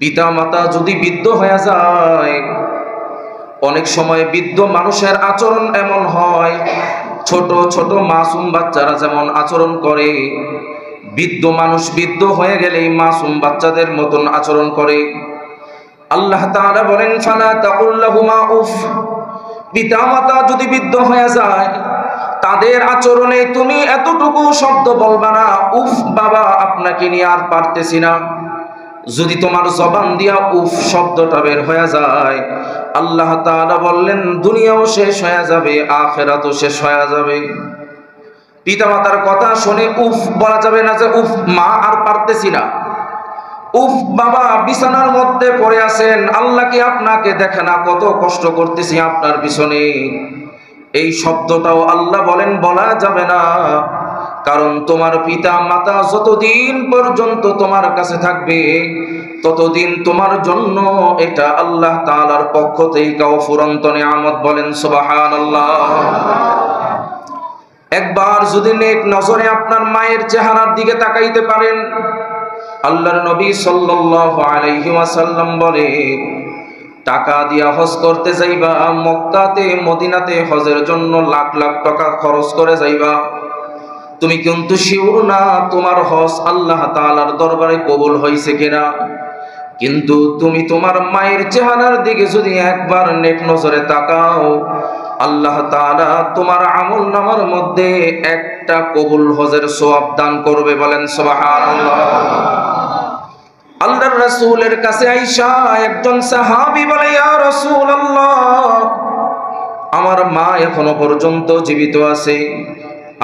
পিতা মাতা যদি বৃদ্ধ হয়ে যায়, অনেক সময় বৃদ্ধ মানুষের আচরণ এমন হয়, ছোট ছোট মাসুম বাচ্চারা যেমন আচরণ করে, বৃদ্ধ মানুষ বৃদ্ধ হয়ে গেলেই মাসুম বাচ্চাদের মতন আচরণ করে। আল্লাহ তাআলা বলেন, ফালা তাকুল লাহুমা উফ। পিতা মাতা যদি বৃদ্ধ হয়ে যায়, তাদের আচরণে তুমি এতটুকু শব্দ বলবা না, উফ বাবা আপনাকে নিয়ে আর পারতেছি না। যদি তোমার জবান দিয়া উফ শব্দটা বের হয়ে যায়, আল্লাহ তাআলা বললেন দুনিয়াও শেষ হয়ে যাবে, আখিরাতও শেষ হয়ে যাবে। পিতামাতার কথা শুনে উফ বলা যাবে না যে উফ মা আর পারতেছি না, উফ বাবা বিছানার মধ্যে পড়ে আছেন, আল্লাহ কি আপনাকে দেখে না কত কষ্ট করতেছি আপনার পিছনে। এই শব্দটাও আল্লাহ বলেন বলা যাবে না, কারণ তোমার পিতা মাতা যতদিন পর্যন্ত তোমার কাছে থাকবে ততদিন তোমার জন্য এটা আল্লাহ তাআলার পক্ষ থেকে অফুরন্ত নিয়ামত। বলেন সুবহানাল্লাহ। একবার যদি নেক নজরে আপনার মায়ের চেহারার দিকে তাকাইতে পারেন, আল্লাহর নবী সাল্লাল্লাহু আলাইহি ওয়াসাল্লাম বলে, টাকা দিয়া হজ করতে যাইবা, মক্কাতে মদিনাতে হজের জন্য লাখ লাখ টাকা খরচ করে যাইবা, তুমি কিন্তু শিওর না তোমার হজ আল্লাহ তাআলার দরবারে কবুল হয়েছে কিনা। কিন্তু তুমি তোমার মায়ের চেহারার দিকে যদি একবার নেক নজরে তাকাও, আল্লাহ তাআলা তোমার আমলনামার মধ্যে একটা কবুল হজের সওয়াব দান করবে। বলেন সুবহানাল্লাহ। আল্লাহর রাসূলের কাছে আয়েশা একজন সাহাবী বলে, ইয়া রাসূলুল্লাহ, আমার মা এখনো পর্যন্ত জীবিত আছে,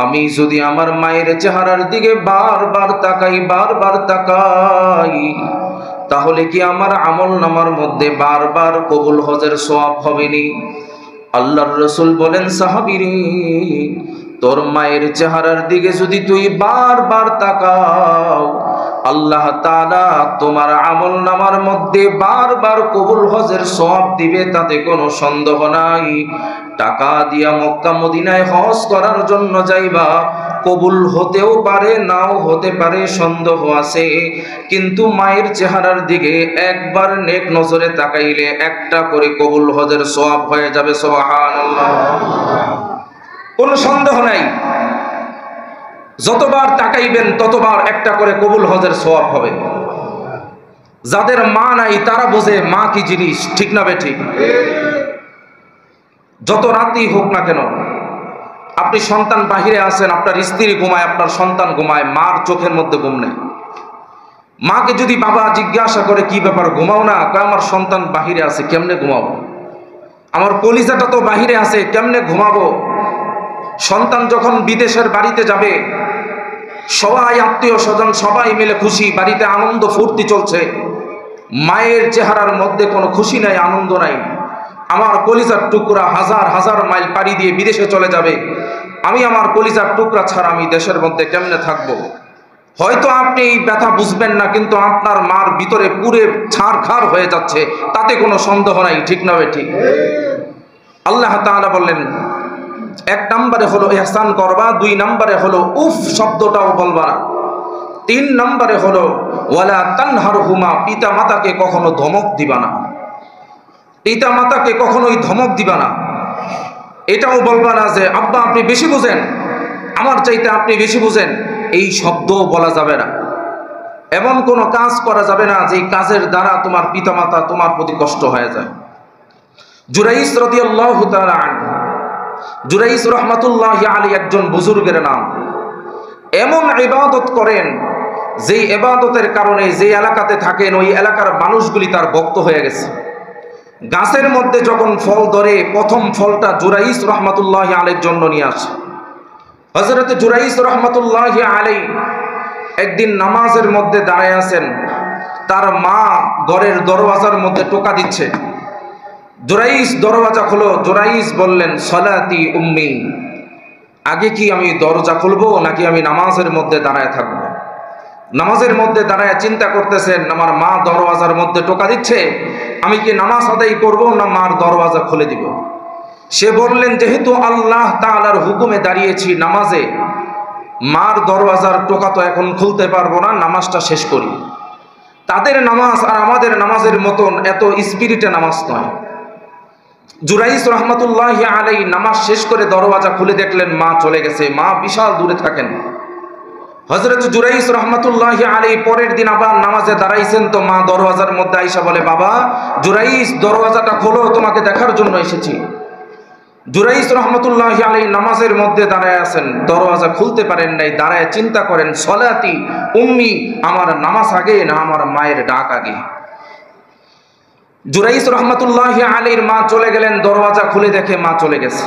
আমি যদি আমার মায়ের চেহারার দিকে বারবার তাকাই, তাহলে কি আমার আমলনামার মধ্যে বারবার কবুল হজের সওয়াব হবে নি? আল্লাহর রাসূল বলেন, সাহাবী রে, তোর মায়ের চেহারার দিকে যদি তুই বারবার তাকাও, আল্লাহ তাআলা তোমার আমলনামার মধ্যে বারবার কবুল হজের সওয়াব দিবে, তাতে কোনো সন্দেহ নাই। টাকা দিয়া মক্কা মদিনায় হজ করার জন্য যাইবা, কবুল হতেও পারে নাও হতে পারে, সন্দেহ আছে, কিন্তু মায়ের চেহারার দিকে একবার নেক নজরে তাকাইলে একটা করে কবুল হজের সওয়াব হয়ে যাবে। সুবহানাল্লাহ। কোনো সন্দেহ নাই, যতবার তাকাইবেন ততবার একটা করে কবুল হজের সওয়াব হবে। যাদের মা নাই তারা বোঝে মা কি জিনিস, ঠিক না বেঠিক? যত রাতই হোক না কেন, আপনি সন্তান বাহিরে আছেন, আপনার স্ত্রী ঘুমায়, আপনার সন্তান ঘুমায়, মার চোখের মধ্যে ঘুম নেই। মাকে যদি বাবা জিজ্ঞাসা করে কি ব্যাপার, ঘুমাও না? কয় আমার সন্তান বাহিরে আছে, কেমনে ঘুমাবো? আমার কলিজাটা তো বাহিরে আছে, কেমনে ঘুমাবো? সন্তান যখন বিদেশের বাড়িতে যাবে, সবাই আত্মীয় স্বজন সবাই মিলে খুশি, বাড়িতে আনন্দ ফুর্তি চলছে, মায়ের চেহারার মধ্যে কোনো খুশি নাই, আনন্দ নাই। আমার কলিজার টুকরা হাজার হাজার মাইল পাড়ি দিয়ে বিদেশে চলে যাবে, আমি আমার কলিজার টুকরা ছাড়া আমি দেশের মধ্যে কেমনে থাকবো? হয়তো আপনি এই ব্যথা বুঝবেন না, কিন্তু আপনার মার ভিতরে পুরে ছাড়খাড় হয়ে যাচ্ছে, তাতে কোনো সন্দেহ নাই, ঠিক না ঠিক? আল্লাহ তাআলা বললেন, এক নম্বরে হলো ইহসান করবা, দুই নম্বরে হলো উফ শব্দটাও বলবা না, তিন নম্বরে হলো ওয়ালা তানহারহুমা, পিতা মাতাকে কখনো ধমক দিবা না, পিতা মাতাকে কখনোই ধমক দিবা না। এটাও বলবা না যে আব্বা আপনি বেশি বুঝেন, আমার চাইতে আপনি বেশি বুঝেন, এই শব্দও বলা যাবে না। এমন কোনো কাজ করা যাবে না যে কাজের দ্বারা তোমার পিতা মাতা তোমার প্রতি কষ্ট হয়ে যায়। জুরাইস রাদিয়াল্লাহু তাআলা আনহু, জুরাইস রাহমাতুল্লাহি আলাইহি একজন বুজুর্গের নাম। এমন ইবাদত করেন যেই ইবাদতের কারণে যে এলাকাতে থাকেন ওই এলাকার মানুষগুলি তার ভক্ত হয়ে গেছে। গাছের মধ্যে যখন ফল ধরে, প্রথম ফলটা জুরাইস রাহমাতুল্লাহি আলাইহির জন্য নিয়ে আসে। হযরত জুরাইস রাহমাতুল্লাহি আলাইহি একদিন নামাজের মধ্যে দাঁড়ায় আছেন, তার মা ঘরের দরওয়াজার মধ্যে টোকা দিচ্ছে। জুরাইস দরওয়াজা খোলো। জুরাইস বললেন, সলাতি উম্মি, আগে কি আমি দরজা খুলবো নাকি আমি নামাজের মধ্যে দাঁড়ায় থাকবো? নামাজের মধ্যে দাঁড়ায় চিন্তা করতেছেন, আমার মা দরওয়াজার মধ্যে টোকা দিচ্ছে, আমি কি নামাজ আদায় করব না মার দরওয়াজা খুলে দিব? সে বললেন, যেহেতু আল্লাহ তাআলার হুকুমে দাঁড়িয়েছি নামাজে, মার দরওয়াজার টোকা তো এখন খুলতে পারবো না, নামাজটা শেষ করি। তাদের নামাজ আর আমাদের নামাজের মতন এত স্পিরিটে নামাজ নয়। জুরাইস রহমতুল্লাহ আলাই নামাজ শেষ করে দরওয়াজা খুলে দেখলেন মা চলে গেছে, মা বিশাল দূরে থাকেন। হযরত জুরাইস রহমতুল্লাহ আলাই পরের দিন আবার নামাজে দাঁড়াইছেন, তো মা দরওয়াজার মধ্যে আইসা বলে, বাবা জুরাইস দরওয়াজাটা খোলো, তোমাকে দেখার জন্য এসেছি। জুরাইস রহমতুল্লাহ আলাই নামাজের মধ্যে দাঁড়ায় আছেন, দরওয়াজা খুলতে পারেন নাই, দাঁড়ায় চিন্তা করেন সলাতি উম্মি, আমার নামাজ আগে না আমার মায়ের ডাক আগে। জুরাইস রহমতুল্লাহ আলাইর মা চলে গেলেন, দরওয়াজা খুলে দেখে মা চলে গেছে।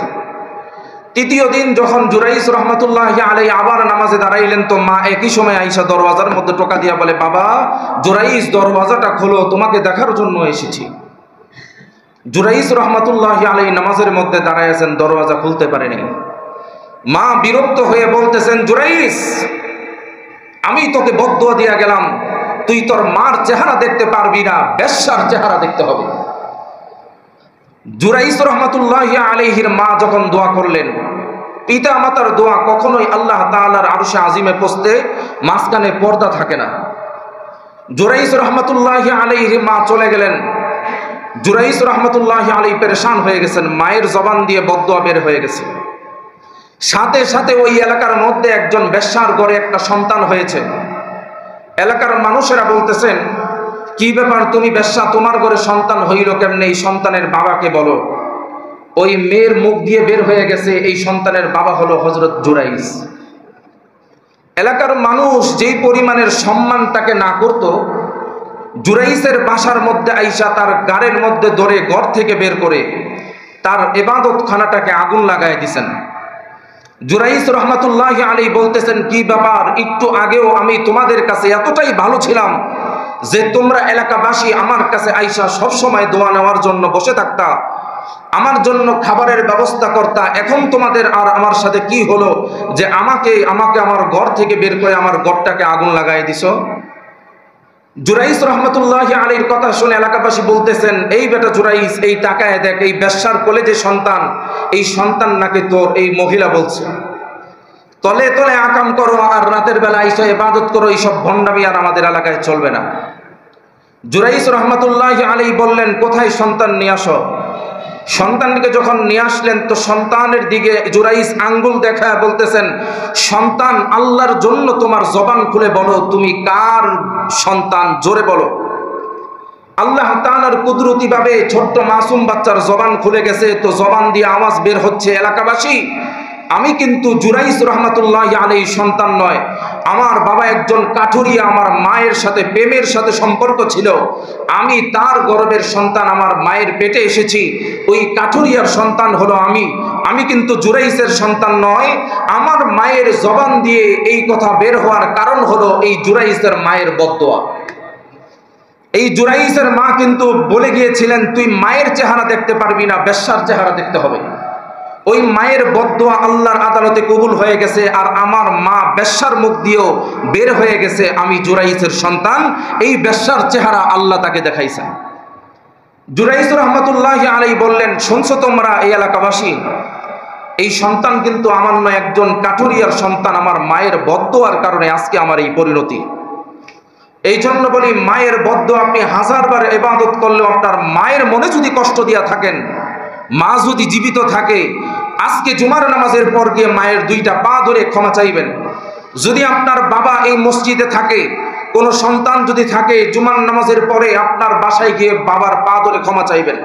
তৃতীয় দিন যখন জুরাইস রহমতুল্লাহ আলাই আবার নামাজে দাঁড়াইলেন, তো মা একই সময় আইসা দরওয়াজার মধ্যে টোকা দিয়া বলে, বাবা জুরাইস দরওয়াজাটা খোলো, তোমাকে দেখার জন্য এসেছি। জুরাইস রহমতুল্লাহ আলাই নামাজের মধ্যে দাঁড়ায় আছেন, দরওয়াজা খুলতে পারেনি। মা বিরক্ত হয়ে বলতেছেন, জুরাইস আমি তোকে বদদুয়া দিয়া গেলাম, তুই তোর মার চেহারা দেখতে পারবি না, বেশ্যার চেহারা দেখতে হবে। জুরাইস রহমতুল্লাহ আলাইহির মা যখন দোয়া করলেন, পিতা মাতার দোয়া কখনোই আল্লাহ তাআলার আরশে আজিমে পৌঁছতে মাঝখানে পর্দা থাকে না। জুরাইস রহমতুল্লাহ আলাইহির মা চলে গেলেন। জুরাইস রহমতুল্লাহ আলাই পেরেশান হয়ে গেছেন, মায়ের জবান দিয়ে বদদুয়া বের হয়ে গেছে। সাথে সাথে ওই এলাকার মধ্যে একজন বেশ্যার ঘরে একটা সন্তান হয়েছে। এলাকার মানুষেরা বলতেছেন, কি ব্যাপার তুমি বেশ্যা, তোমার ঘরে সন্তান হইল কেমনে? এই সন্তানের বাবাকে বলো। ওই মেয়ের মুখ দিয়ে বের হয়ে গেছে, এই সন্তানের বাবা হলো হযরত জুরাইস। এলাকার মানুষ যেই পরিমাণের সম্মান তাকে না করত, জুরাইসের বাসার মধ্যে আইসা তার গাড়ের মধ্যে ধরে ঘর থেকে বের করে তার ইবাদতখানাটাকে আগুন লাগায় দিছেন। জুরাইস রহমতুল্লাহ আলাই বলতেছেন, কি ব্যাপার, একটু আগেও আমি তোমাদের কাছে এতটাই ভালো ছিলাম যে তোমরা এলাকাবাসী আমার কাছে আইসা সব সময় দোয়া নেওয়ার জন্য বসে থাকতা, আমার জন্য খাবারের ব্যবস্থা করতা। এখন তোমাদের আর আমার সাথে কি হলো যে আমাকে আমার ঘর থেকে বের করে আমার ঘরটাকে আগুন লাগাই দিছো? জুরাইস রহমতুল্লাহ আলাইহির কথা শুনে এলাকাবাসী বলতেছেন, এই বেটা জুরাইস, এই তাকায় দেখ, এই বেশ্যার কোলে যে সন্তান, এই সন্তান নাকি তোর। এই মহিলা বলছে, তলে তলে আকাম করো আর রাতের বেলা আইসা ইবাদত করো, এইসব ভণ্ডামি আর আমাদের এলাকায় চলবে না। জুরাইস রহমতুল্লাহ আলাইহি বললেন, কোথায় সন্তান নিয়ে আসো। সন্তানকে যখন নিয়ে আসলেন, তো সন্তানের দিকে জুরাইস আঙ্গুল দেখায় বলতেছেন, সন্তান আল্লাহর জন্য তোমার জবান খুলে বলো, তুমি কার সন্তান, জোরে বলো। আল্লাহ তাআলার কুদরতি ভাবে ছোট্ট মাসুম বাচ্চার জবান খুলে গেছে, তো জবান দিয়ে আওয়াজ বের হচ্ছে, এলাকাবাসী আমি কিন্তু জুরাইস রহমতুল্লাহ আলাইহির সন্তান নয়, আমার বাবা একজন কাঠুরিয়া, আমার মায়ের সাথে প্রেমের সাথে সম্পর্ক ছিল, আমি তার গর্ভের সন্তান, আমার মায়ের পেটে এসেছি, ওই কাঠুরিয়ার সন্তান হলো আমি কিন্তু জুরাইসের সন্তান নয়। আমার মায়ের জবান দিয়ে এই কথা বের হওয়ার কারণ হলো এই জুরাইসের মায়ের বদদোয়া। এই জুরাইসের মা কিন্তু বলে গিয়েছিলেন, তুই মায়ের চেহারা দেখতে পারবি না, বেশ্যার চেহারা দেখতে হবে। ওই মায়ের বদদোয়া আল্লাহর আদালতে কবুল হয়ে গেছে, আর আমার মা বেশ্যার মুখ দিয়েও বের হয়ে গেছে আমি জুরাইসের সন্তান। এই বেশ্যার চেহারা আল্লাহ তাকে দেখাইছেন। জুরাইস রহমতুল্লাহ আলাইহি বললেন, শুনছো তোমরা এই এলাকাবাসী, এই সন্তান কিন্তু আমার নয়, একজন কাঠুরিয়ার সন্তান, আমার মায়ের বদদোয়ার কারণে আজকে আমার এই পরিণতি। এই জন্য বলি, মায়ের বদদোয়া আপনি হাজারবার ইবাদত করলেও আপনার মায়ের মনে যদি কষ্ট দিয়া থাকেন, মা যদি জীবিত থাকে, আজকে জুমার নামাজের পর গিয়ে মায়ের দুইটা পা ধরে ক্ষমা চাইবেন। যদি আপনার বাবা এই মসজিদে থাকে, কোনো সন্তান যদি থাকে, জুমার নামাজের পরে আপনার বাসায় গিয়ে বাবার পা ধরে ক্ষমা চাইবেন।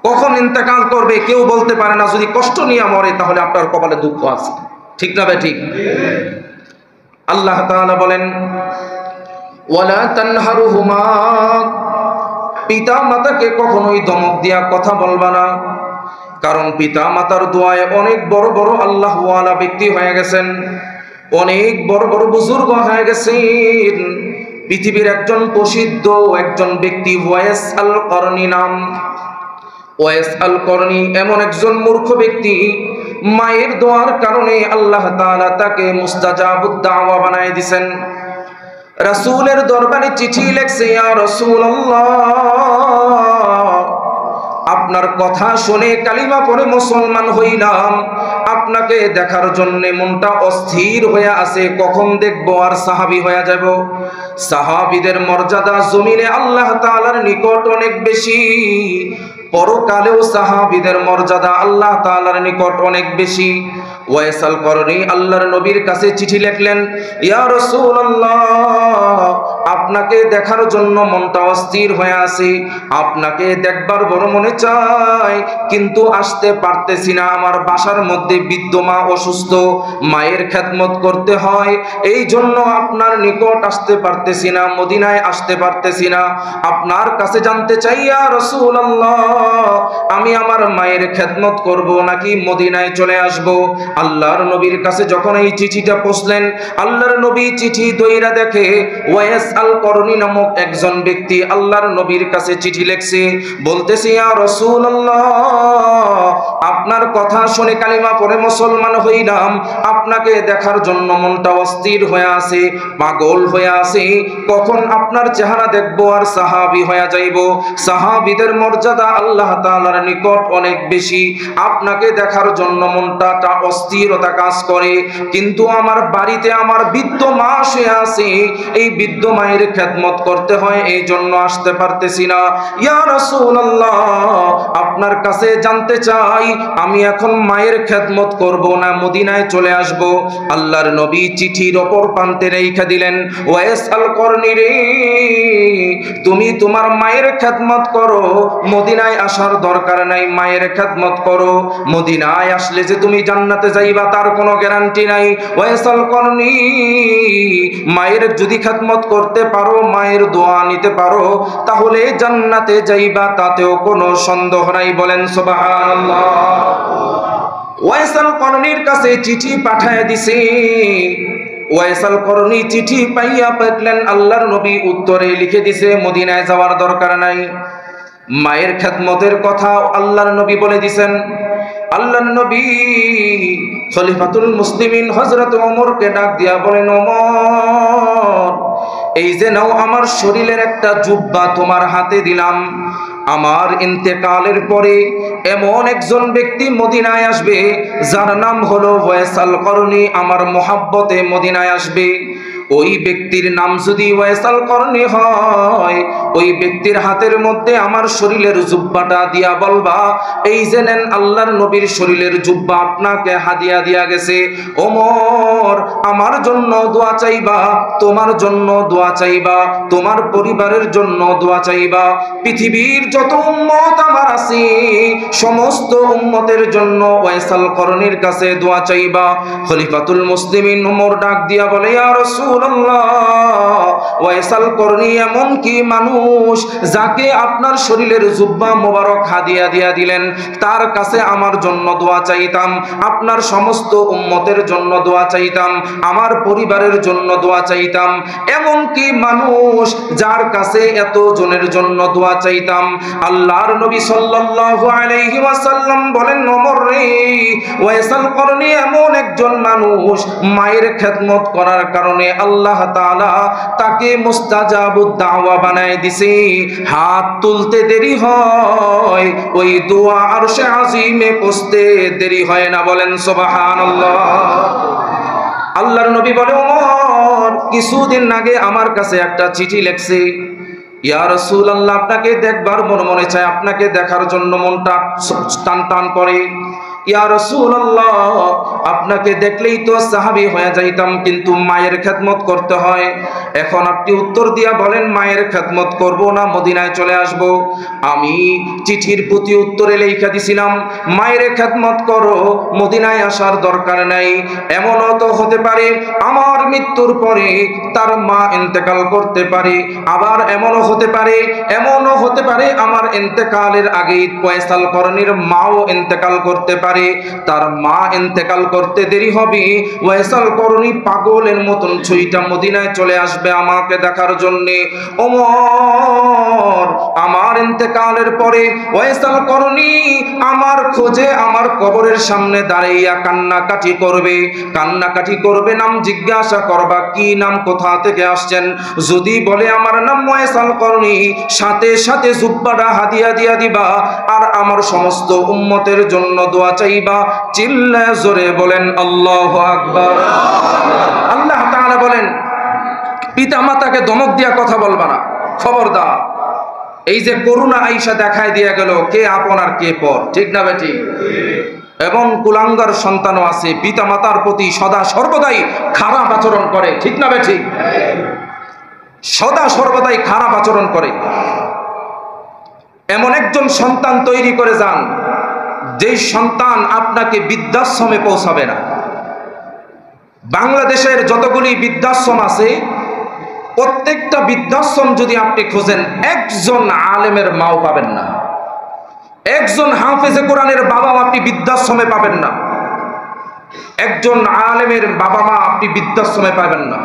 কখন ইন্তেকাল করবে কেউ বলতে পারে না, যদি কষ্ট নিয়ে মরে তাহলে আপনার কপালে দুঃখ আছে, ঠিক না ভাই? ঠিক। আল্লাহ তাআলা বলেন, ওয়ালা তানহারুহুমা, পিতা মাতাকে কখনোই ধমক দিয়া কথা বলবা না, কারণ পিতা মাতার দোয়ায় অনেক বড় বড় আল্লাহ ওয়ালা ব্যক্তি হয়ে গেছেন, অনেক বড় বড় বুজুর্গ হয়ে গেছেন। পৃথিবীর একজন প্রসিদ্ধ একজন ব্যক্তি ওয়াইস আল করনি নাম। ওয়াইস আল করনি এমন একজন মূর্খ ব্যক্তি, মায়ের দোয়ার কারণে আল্লাহ তাআলা তাকে মুস্তাজাবুদ দাওয়া বানায় দিয়েছেন। রাসূলের দরবারে চিঠি লিখছে, ইয়া রাসূলুল্লাহ, আপনার কথা শুনে কালিমা পড়ে মুসলমান হইলাম, আপনাকে দেখার জন্য মনটা অস্থির হয়ে আছে, কখন দেখবো আর সাহাবী হয়ে যাব। সাহাবীদের মর্যাদা জমিনে আল্লাহ তাআলার নিকট অনেক বেশি, পরকালেও সাহাবীদের মর্যাদা আল্লাহ তাআলার নিকট অনেক বেশি। ওয়াইসাল করনি আল্লাহর নবীর কাছে চিঠি লিখলেন, ইয়া রাসূলুল্লাহ, আপনাকে দেখার জন্য মনটা অস্থির হয়ে আছে, আপনাকে দেখবার বড় মনে চায়, কিন্তু আসতে পারতেছি না। আমার বাসার মধ্যে বৃদ্ধ মা অসুস্থ, মায়ের খেদমত করতে হয়, এই জন্য আপনার নিকট আসতে পারতেছি না, মদিনায় আসতে পারতেছি না। আপনার কাছে জানতে চাই ইয়া রাসূলুল্লাহ, আমি আমার মায়ের খেদমত করব নাকি মদিনায় চলে আসব? আল্লাহর নবীর কাছে যখন এই চিঠিটা পৌঁছলেন, আল্লাহর নবী চিঠি দইরা দেখে ওয়াইস আল করনি নামক একজন ব্যক্তি আল্লাহর নবীর কাছে চিঠি লিখছে, বলতেছে, ইয়া রাসূলুল্লাহ, আপনার কথা শুনে কালিমা পড়ে মুসলমান হইলাম, আপনাকে দেখার জন্য মনটা অস্থির হয়ে আছে, পাগল হয়ে আছে, কখন আপনার চেহারা দেখব আর সাহাবী হয়ে যাইব। সাহাবীদের মর্যাদা আল্লাহ তাআলার নিকট অনেক বেশি, আপনাকে দেখার জন্য মনটা অস্থিরতা কাজ করে, কিন্তু আমার বাড়িতে আমার বৃদ্ধ মা শুয়ে আছে, এই বৃদ্ধ মায়ের খেদমত করতে হয়, এই জন্য আসতে পারতেছি না। ইয়া রাসূলুল্লাহ, আপনার কাছে জানতে চাই, আমি এখন মায়ের খেদমত করব না মদিনায় চলে আসব? আল্লাহর নবী চিঠির অপর প্রান্তে রেখে দিলেন, ওয়াইস আল করনি রে, তুমি তোমার মায়ের খেদমত করো, মদিনায় আসার দরকার নাই, মায়ের খেদমত করো। মদিনায় আসলে যে তুমি জান্নাতে যাইবা তার কোনো গ্যারান্টি নাই। ওয়াইস আল করনি, মায়ের যদি খেদমত করতে পারো, মায়ের দোয়া নিতে পারো, তাহলে জান্নাতে যাইবা, তাতেও কোনো সন্দেহ নাই। বলেন সুবহানাল্লাহ। ওয়াইস আল করনির কাছে চিঠি পাঠায় দিছে। ওয়াইস আল করনি চিঠি পাইয়া পেলেন, আল্লাহর নবী উত্তরে লিখে দিছে, মদিনায় যাওয়ার দরকার নাই, মায়ের খেদমতের কথা আল্লাহর নবী বলে দিছেন। আল্লাহর নবী খলিফাতুল মুসলিমিন হযরত ওমরকে ডাক দিয়া বলেন, ওমর, এই যে নাও আমার শরীরের একটা জুব্বা তোমার হাতে দিলাম, আমার ইন্তেকালের পরে এমন একজন ব্যক্তি মদিনায় আসবে যার নাম হলো ওয়াইস আল করনি, আমার মোহাব্বতে মদিনায় আসবে। ওই ব্যক্তির নাম যদি ওয়াইস আল করনি হয়, ওই ব্যক্তির হাতের মধ্যে আমার শরীরের জুব্বাটা দিয়া বলবা, এই যে নেন আল্লাহর নবীর শরীরের জুব্বা আপনাকে হাদিয়া দিয়া গেছে। ওমর, আমার জন্য দোয়া চাইবা, তোমার জন্য দোয়া চাইবা, তোমার পরিবারের জন্য দোয়া চাইবা, পৃথিবীর যত উম্মত আমার আছে সমস্ত উম্মতের জন্য ওয়াইস আল করনির কাছে দোয়া চাইবা। খলিফাতুল মুসলিমিন ওমর ডাক দিয়া বলে, ইয়া রাসূলুল্লাহ, ওয়াইস আল করনি এমন কি মানুষ যাকে আপনার শরীরের জুব্বা মোবারক হাদিয়া দিয়া দিলেন, তার কাছে আমার জন্য দোয়া চাইতাম, আপনার সমস্ত উম্মতের জন্য দোয়া চাইতাম, আমার পরিবারের জন্য দোয়া চাইতাম, এমন কি মানুষ যার কাছে এত জনের জন্য দোয়া চাইতাম। আল্লাহর নবী সাল্লাল্লাহু আলাইহি ওয়াসাল্লাম বলেন, ওমর রে, ওয়াইস আল করনি এমন একজন মানুষ, মায়ের খেদমত করার কারণে আল্লাহ তাআলা তাকে মুস্তাজাবুদ দাওয়া বানায় দিছে। হাত তুলতে দেরি হয়, ওই দোয়া আরশে আজিমে পৌঁছতে দেরি হয় না। বলেন সুবহানাল্লাহ। আল্লাহর নবী বলে, ওমর, কিছুদিন আগে আমার কাছে একটা চিঠি লিখছে, ইয়া রাসূলুল্লাহ, আপনাকে দেখবার মনে চায়, আপনাকে দেখার জন্য মনটা টান টান করে। ইয়া রাসূলুল্লাহ, আপনাকে দেখলেই তো সাহাবী হয়ে যাইতাম, কিন্তু মায়ের খেদমত করতে হয়। এখন আপনি উত্তর দিয়া বলেন, মায়ের খেদমত করব না মদিনায় চলে আসব? আমি চিঠির প্রতি উত্তরে লেখা দিছিলাম, মায়ের খেদমত করো, মদিনায় আসার দরকার নাই। এমনও তো হতে পারে আমার মৃত্যুর পরে তার মা ইন্তেকাল করতে পারে, আবার এমনও হতে পারে আমার ইন্তেকালের আগেই ওয়াইস আল করনির মাও ইন্তেকাল করতে পারে, তার মা ইন্তেকাল করতে দেরি হবে, ওয়াইস আল করনি পাগলের মতন ছুঁইটা মদিনায় চলে আসবে আমাকে দেখার জন্য। ওমর, আমার ইন্তেকালের পরে ওয়াইসাল করনি আমার খোঁজে আমার কবরের সামনে দাঁড়াইয়া কান্নাকাটি করবে, নাম জিজ্ঞাসা করবা কি নাম, কোথা থেকে আসছেন? যদি বলে আমার নাম ওয়াইসাল করনি, সাথে সাথে জুব্বাটা হাদিয়া দিয়া দিবা আর আমার সমস্ত উম্মতের জন্য দোয়া চাইবা। চিল্লায় জোরে বলেন আল্লাহু আকবার। আল্লাহ তাআলা বলেন পিতা মাতাকে ধমক দিয়া কথা বলবা না, খবরদার। এই যে করুণা আইসা দেখায় দিয়া গেল কে আপন আর কে পর, ঠিক না বেটি? এবং কুলাঙ্গার সন্তানও আছে, পিতা মাতার প্রতি সদা সর্বদাই খারাপ আচরণ করে, ঠিক না বেটি? সদা সর্বদাই খারাপ আচরণ করে। এমন একজন সন্তান তৈরি করে যান যেই সন্তান আপনাকে বৃদ্ধাশ্রমে পৌঁছাবে না। বাংলাদেশের যতগুলি বৃদ্ধাশ্রম আছে প্রত্যেকটা বৃদ্ধাশ্রম যদি আপনি খোঁজেন একজন আলেমের মাও পাবেন না, একজন হাফেজে কোরআনের বাবা মা আপনি বৃদ্ধাশ্রমে পাবেন না, একজন আলেমের বাবা মা আপনি বৃদ্ধাশ্রমে পাবেন না।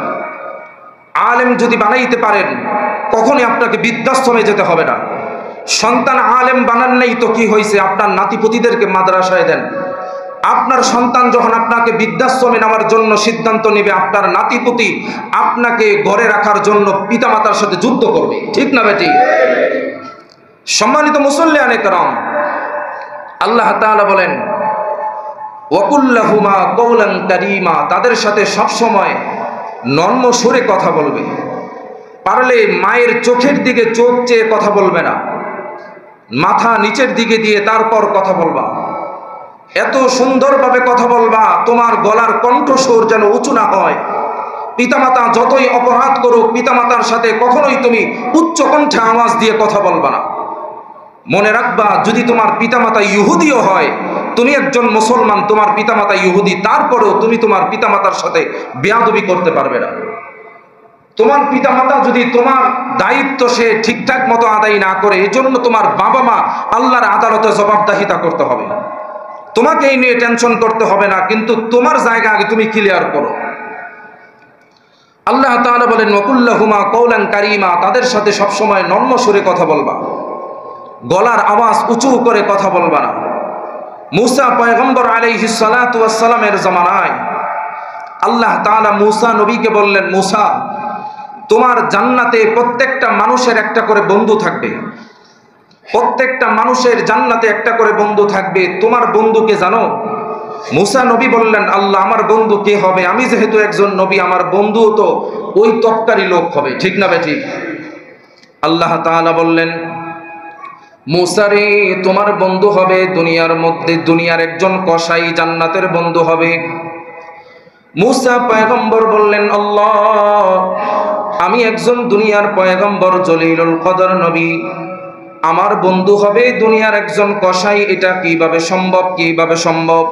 আলেম যদি বানাইতে পারেন কখনই আপনাকে বৃদ্ধাশ্রমে যেতে হবে না। সন্তান আলেম বানান নেই তো কি হয়েছে, আপনার নাতিপুতিদেরকে মাদ্রাসায় দেন। আপনার সন্তান যখন আপনাকে বৃদ্ধাশ্রমে নেওয়ার জন্য সিদ্ধান্ত নেবে, আপনার নাতিপুতি আপনাকে ঘরে রাখার জন্য পিতামাতার সাথে যুদ্ধ করবে, ঠিক না বেটি? সম্মানিত মুসল্লিয়ানে কেরাম, আল্লাহ তাআলা বলেন ওয়াকুল্লাহুমা কওলান কারীমা, তাদের সাথে সব সময় নরম সুরে কথা বলবে। পারলে মায়ের চোখের দিকে চোখ চেয়ে কথা বলবে না, মাথা নিচের দিকে দিয়ে তারপর কথা বলবা। এত সুন্দরভাবে কথা বলবা তোমার গলার কণ্ঠস্বর যেন উঁচু না হয়। পিতামাতা যতই অপরাধ করুক পিতামাতার সাথে কখনোই তুমি উচ্চ কণ্ঠে আওয়াজ দিয়ে কথা বলবা না। মনে রাখবা যদি তোমার পিতামাতা ইহুদিও হয়, তুমি একজন মুসলমান, তোমার পিতামাতা ইহুদি, তারপরেও তুমি তোমার পিতামাতার সাথে বেয়াদবি করতে পারবে না। তোমার পিতামাতা যদি তোমার দায়িত্ব সে ঠিকঠাক মতো আদায় না করে, এজন্য তোমার বাবা মা আল্লাহর আদালতে জবাবদিহিতা করতে হবে। তোমাকে এই নিয়ে টেনশন করতে হবে না, কিন্তু তোমার জায়গা আগে তুমি ক্লিয়ার করো। আল্লাহ তাআলা বলেন ওয়াকুল্লাহুমা কওলান কারীমা, তাদের সাথে সবসময় নরম সুরে কথা বলবা, গলার আওয়াজ উঁচু করে কথা বলবা না। মুসা পয়গম্বর আলাইহিস সালাতু ওয়াস সালামের জামানায় আল্লাহ তাআলা মুসা নবীকে বললেন, মুসা তোমার জান্নাতে প্রত্যেকটা মানুষের একটা করে বন্ধু থাকবে, প্রত্যেকটা মানুষের জান্নাতে একটা করে বন্ধু থাকবে। তোমার বন্ধুকে জানো? মুসা নবী বললেন, আল্লাহ আমার বন্ধু কে হবে? আমি যেহেতু একজন নবী, আমার বন্ধু তো ওই তপকারী লোক হবে, ঠিক না বেঠি? আল্লাহ তাআলা বললেন, মুসা রে তোমার বন্ধু হবে দুনিয়ার মধ্যে দুনিয়ার একজন কসাই, জান্নাতের বন্ধু হবে। মুসা পয়গম্বর বললেন, আল্লাহ আমি একজন দুনিয়ার পয়গম্বর জলিলুল কদর নবী, আমার বন্ধু হবে দুনিয়ার একজন কসাই, এটা কিভাবে সম্ভব? কিভাবে সম্ভব?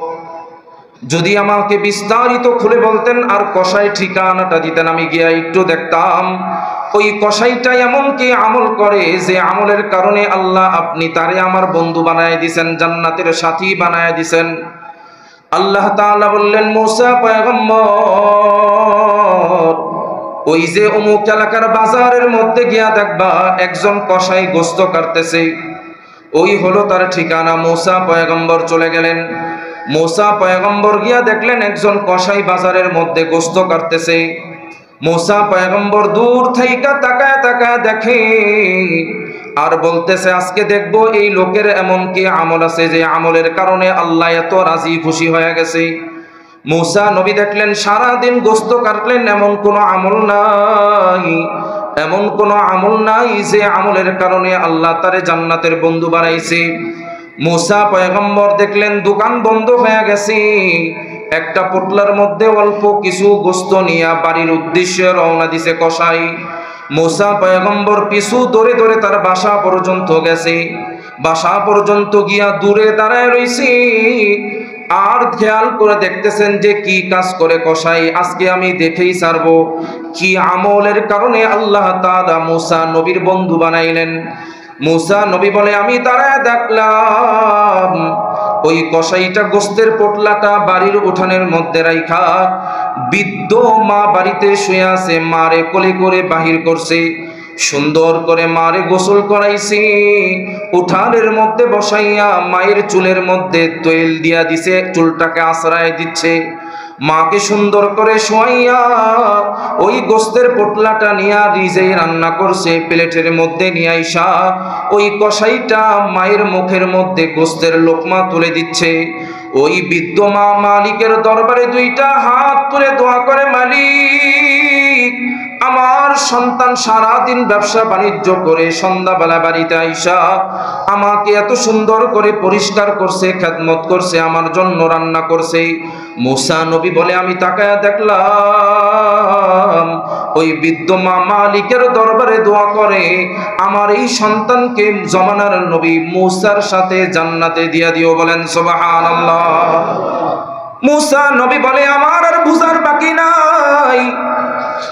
যদি আমাকে বিস্তারিত খুলে বলতেন আর কসাই ঠিকানাটা দিতেন, আমি গিয়ে একটু দেখতাম ওই কসাইটা এমন কি আমল করে যে আমলের কারণে আল্লাহ আপনি তারে আমার বন্ধু বানায় দিছেন, জান্নাতের সাথী বানায় দিছেন। আল্লাহ তাআলা বললেন, মুসা পয়গম্বর ওই যে অমুক এলাকার বাজারের মধ্যে গিয়া দেখবা একজন কসাই গোশত কাটতেছে, ওই হলো তার ঠিকানা। মুসা পয়গম্বর চলে গেলেন। মুসা পয়গম্বর গিয়া দেখলেন একজন কসাই বাজারের মধ্যে গোশত কাটতেছে। মুসা পয়গম্বর দূর থেকে তাকায় তাকায় দেখে আর বলতেছে, আজকে দেখবো এই লোকের এমন কি আমল আছে যে আমলের কারণে আল্লাহ এত রাজি খুশি হয়ে গেছে। মুসা নবী দেখলেন সারাদিন গোশত কাটলেন, এমন কোনো আমল নাই, এমন কোনো আমল নাই যে আমলের কারণে আল্লাহ তারে জান্নাতের বন্ধু বানাইছে। মুসা পয়গম্বর দেখলেন দোকান বন্ধ হয়ে গেছে, একটা পোটলার মধ্যে অল্প কিছু গোশত নিয়ে বাড়ির উদ্দেশ্যে রওনা দিছে কসাই। মুসা পয়গম্বর পিছু ধরে ধরে তার বাসা পর্যন্ত গেছে। বাসা পর্যন্ত গিয়া দূরে দাঁড়ায় রইছে আর খেয়াল করে দেখতেছেন যে কি কাজ করে কসাই, আজকে আমি দেখেই ছাড়বো কি আমলের কারণে আল্লাহ তাআলা মুসা নবীর বন্ধু বানাইলেন। মুসা নবী বলে, আমি দাঁড়ায় দেখলাম ওই কসাইটা গোস্তের পোটলাটা বাড়ির উঠানের মধ্যে রাইখা বৃদ্ধ মা বাড়িতে শুয়ে আছে, মারে কোলে করে বাহির করছে। সুন্দর করে মারে গোসল করাইছি, উঠানের মধ্যে বসাইয়া মায়ের চুলের মধ্যে তেল দিয়া দিছে, চুলটাকে আশ্রয় দিচ্ছে। মাকে সুন্দর করে শোয়াইয়া ওই গোস্তের পোটলাটা নিয়া নিজেই রান্না করছে, প্লেটের মধ্যে নিয়ে আইসা ওই কষাইটা মায়ের মুখের মধ্যে গোস্তের লোকমা তুলে দিচ্ছে। ওই বৃদ্ধ মা মালিকের দরবারে দুইটা হাত তুলে দোয়া করে, মালিক, আমার সন্তান সারাদিন ব্যবসা বাণিজ্য করে সন্ধ্যাবেলা বাড়িতে আইসা আমাকে এত সুন্দর করে পরিষ্কার করছে, খেদমত করছে, আমার জন্য রান্না করছে। মুসা নবী বলে, আমি তাকায়া দেখলাম ওই বৃদ্ধ মা মালিকের দরবারে দোয়া করে, আমার এই সন্তানকে জমানার নবী মুসার সাথে জান্নাতে দিয়া দিও। বলেন সুবহানাল্লাহ। মুসা নবী বলে, আমার আর বুঝার বাকি নাই,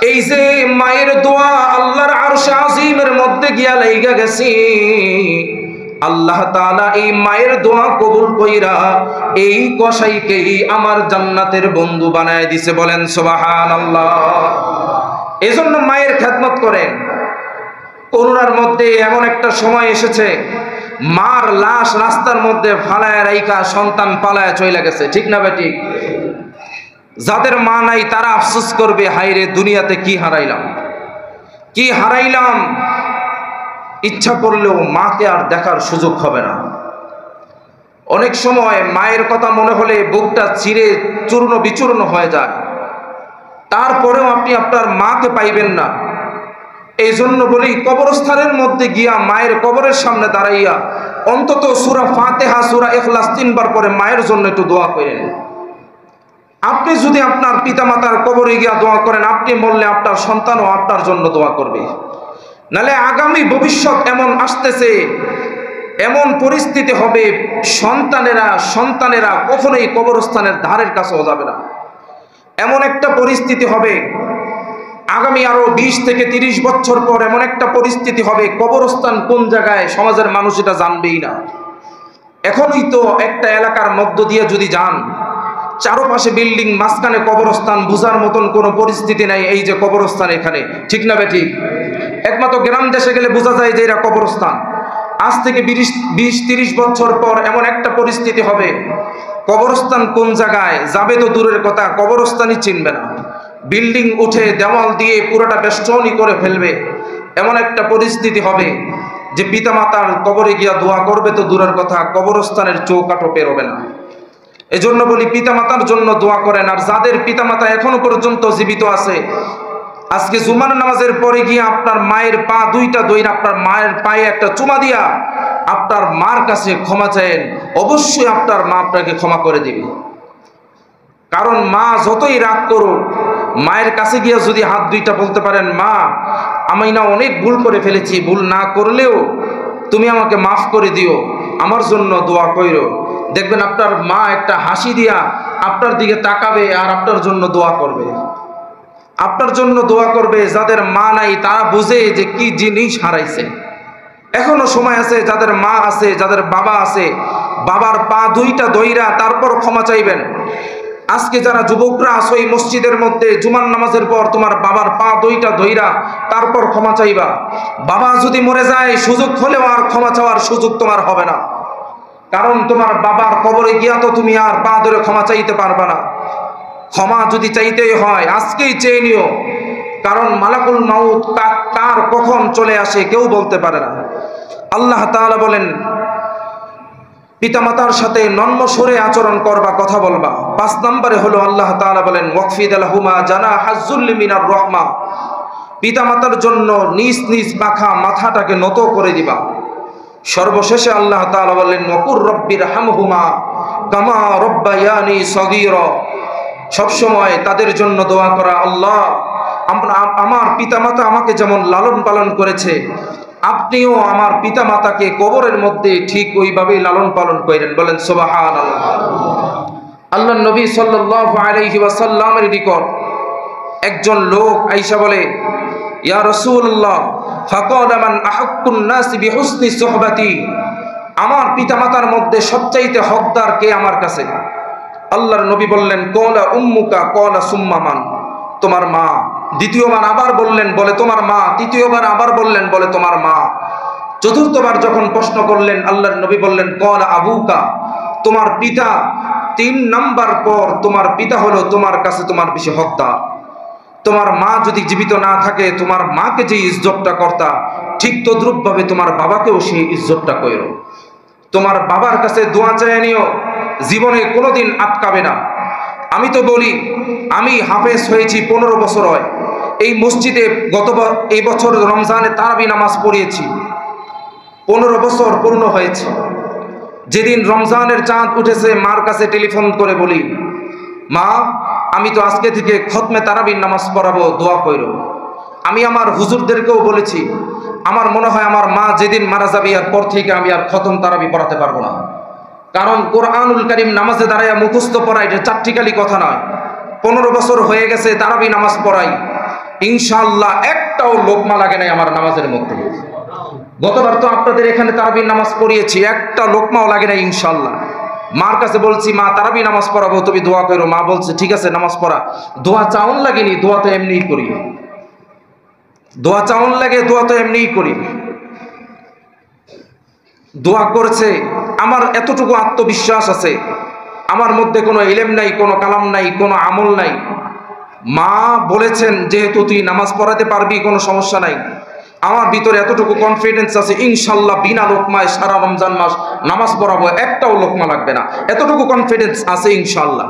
এই যে মায়ের দোয়া আল্লাহর আরশে আজিমের মধ্যে গিয়া লাইগা গেছে। আল্লাহ তাআলা এই মায়ের দোয়া কবুল কইরা এই কসাইকেই আমার জান্নাতের বন্ধু বানায় দিছে। বলেন সুবহানাল্লাহ। এজন্য মায়ের খেদমত করেন। করোনার মধ্যে এমন একটা সময় এসেছে, মার লাশ রাস্তার মধ্যে ফালায় রাইখা সন্তান পালায় চলে গেছে, ঠিক না বেটি? যাদের মা নাই তারা আফসোস করবে, হায়রে দুনিয়াতে কি হারাইলাম, কি হারাইলাম। ইচ্ছা করলেও মাকে আর দেখার সুযোগ হবে না। অনেক সময় মায়ের কথা মনে হলে বুকটা চিরে চূর্ণ বিচূর্ণ হয়ে যায়, তারপরেও আপনি আপনার মাকে পাইবেন না। এই জন্য বলি, কবরস্থানের মধ্যে গিয়া মায়ের কবরের সামনে দাঁড়াইয়া অন্তত সূরা ফাতিহা, সূরা ইখলাস 3 বার পরে মায়ের জন্য একটু দোয়া করেন। আপনি যদি আপনার পিতামাতার কবরে গিয়া দোয়া করেন, আপনি মরলে আপনার সন্তানও আপনার জন্য দোয়া করবে। নালে আগামী ভবিষ্যৎ এমন আসতেছে, এমন পরিস্থিতি হবে, সন্তানেরা কখনোই কবরস্থানের ধারের কাছেও যাবে না। এমন একটা পরিস্থিতি হবে, আগামী আরো 20 থেকে 30 বছর পর এমন একটা পরিস্থিতি হবে, কবরস্থান কোন জায়গায় সমাজের মানুষ এটা জানবেই না। এখনই তো একটা এলাকার মধ্য দিয়ে যদি যান, চারপাশে বিল্ডিং, মাঝখানে কবরস্থান, বুঝার মতন কোনো পরিস্থিতি নাই এই যে কবরস্থান এখানে, ঠিক না বেটি? একমাত্র গ্রাম দেশে গেলে বোঝা যায় যে এরা কবরস্থান। আজ থেকে 20-30 বছর পর এমন একটা পরিস্থিতি হবে, কবরস্থান কোন জায়গায় যাবে তো দূরের কথা, কবরস্থানই চিনবে না। বিল্ডিং উঠে দেওয়াল দিয়ে পুরোটা বেষ্টনী করে ফেলবে। এমন একটা পরিস্থিতি হবে যে পিতামাতার কবরে গিয়া দোয়া করবে তো দূরের কথা, কবরস্থানের চৌকাঠও পেরোবে না। এজন্য বলি, পিতামাতার জন্য দোয়া করেন। আর যাদের পিতামাতা এখনো পর্যন্ত জীবিত আছে, আজকে জুমার নামাজের পরে গিয়ে আপনার মায়ের পা দুইটা ধইরা আপনার মায়ের পায়ে একটা চুমা দিয়া আপনার মার কাছে ক্ষমা চাইেন, অবশ্যই আপনার মা আপনাকে ক্ষমা করে দিবে। কারণ মা যতই রাগ করুক, মায়ের কাছে গিয়ে যদি হাত দুইটা বলতে পারেন, মা আমি না অনেক ভুল করে ফেলেছি, ভুল না করলেও তুমি আমাকে মাফ করে দিও, আমার জন্য দোয়া কইরো, দেখবেন আপনার মা একটা হাসি দিয়া আপনার দিকে তাকাবে আর আপনার জন্য দোয়া করবে। আপনার জন্য দোয়া করবে। যাদের মা নাই তারা বুঝে যে কি জিনিস হারাইছে। এখনো সময় আছে, যাদের মা আছে, যাদের বাবা আছে, বাবার পা দুইটা ধইরা তারপর ক্ষমা চাইবেন। আজকে যারা যুবকরা আছো এই মসজিদের মধ্যে, জুমার নামাজের পর তোমার বাবার পা দুইটা ধইরা তারপর ক্ষমা চাইবা। বাবা যদি মরে যায়, সুযোগ হলেও আর ক্ষমা চাওয়ার সুযোগ তোমার হবে না। কারণ তোমার বাবার কবরে গিয়া তো তুমি আর পা ধরে ক্ষমা চাইতে পারবা না। ক্ষমা যদি চাইতেই হয় আজকেই চেয়ে নিও, কারণ মালাকুল মাউত কার কখন চলে আসে কেউ বলতে পারে না। আল্লাহ তাআলা বলেন, পিতামাতার সাথে নম্র সুরে আচরণ করবা, কথা বলবা। 5 নম্বরে হলো আল্লাহ তাআলা বলেন, ওয়াকফিদ লাহুমা জানাহাজ্জুল্লি মিনার রাহমা, পিতামাতার জন্য নিজ নিজ পাখা মাথাটাকে নত করে দিবা। সর্বশেষে আল্লাহ তাআলা বলেন, ওয়াকুর রব্বিরহামহুমা কামা রব্বায়ানি সগীরা, সবসময় তাদের জন্য দোয়া করা, আল্লাহ আমার পিতামাতা আমাকে যেমন লালন পালন করেছে, আপনিও আমার পিতামাতাকে কবরের মধ্যে ঠিক ওইভাবেই লালন পালন করেন। বলেন সুবহানাল্লাহ। আল্লাহর নবী সাল্লাল্লাহু আলাইহি ওয়াসাল্লামের নিকট একজন লোক আইসা বলে, ইয়া রাসূলুল্লাহ, ফাকালা মান আহাক্কুন নাসি বিহুসনি সুহবাতি, আমার পিতামাতার মধ্যে সবচাইতে হকদার কে আমার কাছে? আল্লাহর নবী বললেন, ক্বালা উম্মুকা ক্বালা সুম্মা মান, তোমার মা। দ্বিতীয়বার আবার বললেন, বলে তোমার মা। তৃতীয়বার আবার বললেন, বলে তোমার মা। চতুর্থবার যখন প্রশ্ন করলেন, আল্লাহর নবী বললেন ক্বালা আবুকা, তোমার পিতা। 3 নাম্বার পর তোমার পিতা হলো তোমার কাছে তোমার বেশি হকদার। তোমার মা যদি জীবিত না থাকে, তোমার মাকে যে ইজ্জতটা করতা, ঠিক তদ্রূপভাবে তোমার বাবাকেও সেই ইজ্জতটা কইরো। তোমার বাবার কাছে দোয়া চেয়ে নিও, জীবনে কোনোদিন আটকাবে না। আমি তো বলি, আমি হাফেজ হয়েছি 15 বছর হয়। এই মসজিদে এই বছর রমজানে তারাবি নামাজ পড়িয়েছি, 15 বছর পূর্ণ হয়েছে। যেদিন রমজানের চাঁদ উঠেছে, মার কাছে টেলিফোন করে বলি, মা আমি তো আজকে থেকে খতমে তারাবির নামাজ পড়াবো, দোয়া কইরো। আমি আমার হুজুরদেরকেও বলেছি, আমার মনে হয় আমার মা যেদিন মারা যাবে এর পর থেকে আমি আর খতম তারাবি পড়াতে পারবো না। কারণ কোরআনুল কারীম নামাজে দাঁড়াইয়া মুখস্থ পড়া এটা চাট্টিকালি কথা নয়। 15 বছর হয়ে গেছে তারাবি নামাজ পড়াই, ইনশাআল্লাহ একটাও লোকমা লাগে নাই আমার নামাজের মধ্যে। গতবার তো আপনাদের এখানে তারাবির নামাজ পড়িয়েছি, একটা লোকমাও লাগে নাই ইনশাআল্লাহ। মার কাছে বলছি, মা তারাবি নামাজ পড়াবো, তুমি দোয়া করো। মা বলছে ঠিক আছে নামাজ পড়া। দোয়া চাউন লাগেনি, দোয়া তো এমনিই করি। দোয়া চাউন লাগে, দোয়া তো এমনিই করি। দোয়া করছে। আমার এতটুকু আত্মবিশ্বাস আছে, আমার মধ্যে কোনো ইলম নাই, কোনো কালাম নাই, কোনো আমল নাই। মা বলেছেন যেহেতু তুই নামাজ পড়াতে পারবি, কোনো সমস্যা নাই। আমার ভিতরে এতটুকু কনফিডেন্স আছে, ইনশাল্লাহ বিনা লোকমায় সারা রমজান মাস নামাজ পড়াবো, একটাও লোকমা লাগবে না, এতটুকু কনফিডেন্স আছে ইনশাল্লাহ।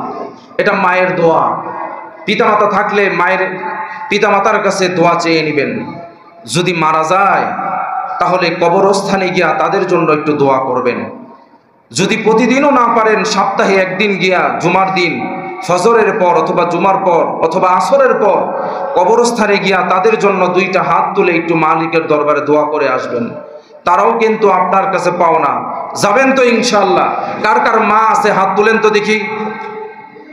এটা মায়ের দোয়া। পিতামাতা থাকলে পিতামাতার কাছে দোয়া চেয়ে নেবেন। যদি মারা যায় তাহলে কবরস্থানে গিয়া তাদের জন্য একটু দোয়া করবেন। যদি প্রতিদিনও না পারেন, সপ্তাহে একদিন গিয়া জুমার দিন ফজরের পর অথবা জুমার পর অথবা আসরের পর কবরস্থানে গিয়া তাদের জন্য 2টা হাত তুলে একটু মালিকের দরবারে দোয়া করে আসবেন। তারাও কিন্তু আপনার কাছে পাও না, যাবেন তো ইনশাআল্লাহ। কার কার মা আছে হাত তুলেন তো দেখি।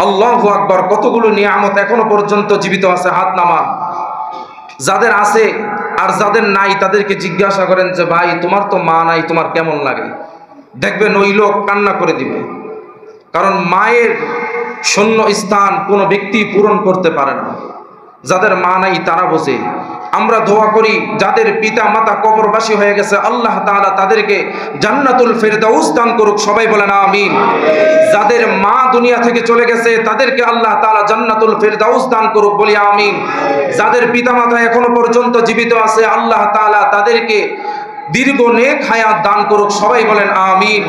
আল্লাহু আকবার, কতগুলো নিয়ামত এখনো পর্যন্ত জীবিত আছে, হাত নামান। যাদের আছে আর যাদের নাই তাদেরকে জিজ্ঞাসা করেন যে ভাই তোমার তো মা নাই, তোমার কেমন লাগে? দেখবেন ওই লোক কান্না করে দিবে। কারণ মায়ের শূন্য স্থান কোনো ব্যক্তি পূরণ করতে পারে না। যাদের মা নাই তারা বোঝে। আমরা দোয়া করি যাদের পিতা মাতা কবরবাসী হয়ে গেছে, আল্লাহ তাআলা তাদেরকে জান্নাতুল ফেরদাউস দান করুক, সবাই বলেন আমিন। যাদের মা দুনিয়া থেকে চলে গেছে তাদেরকে আল্লাহ তাআলা জান্নাতুল ফেরদাউস দান করুক, বলি আমিন। যাদের পিতা মাতা এখনো পর্যন্ত জীবিত আছে, আল্লাহ তাআলা তাদেরকে দীর্ঘ নেক হায়াত দান করুক, সবাই বলেন আমিন।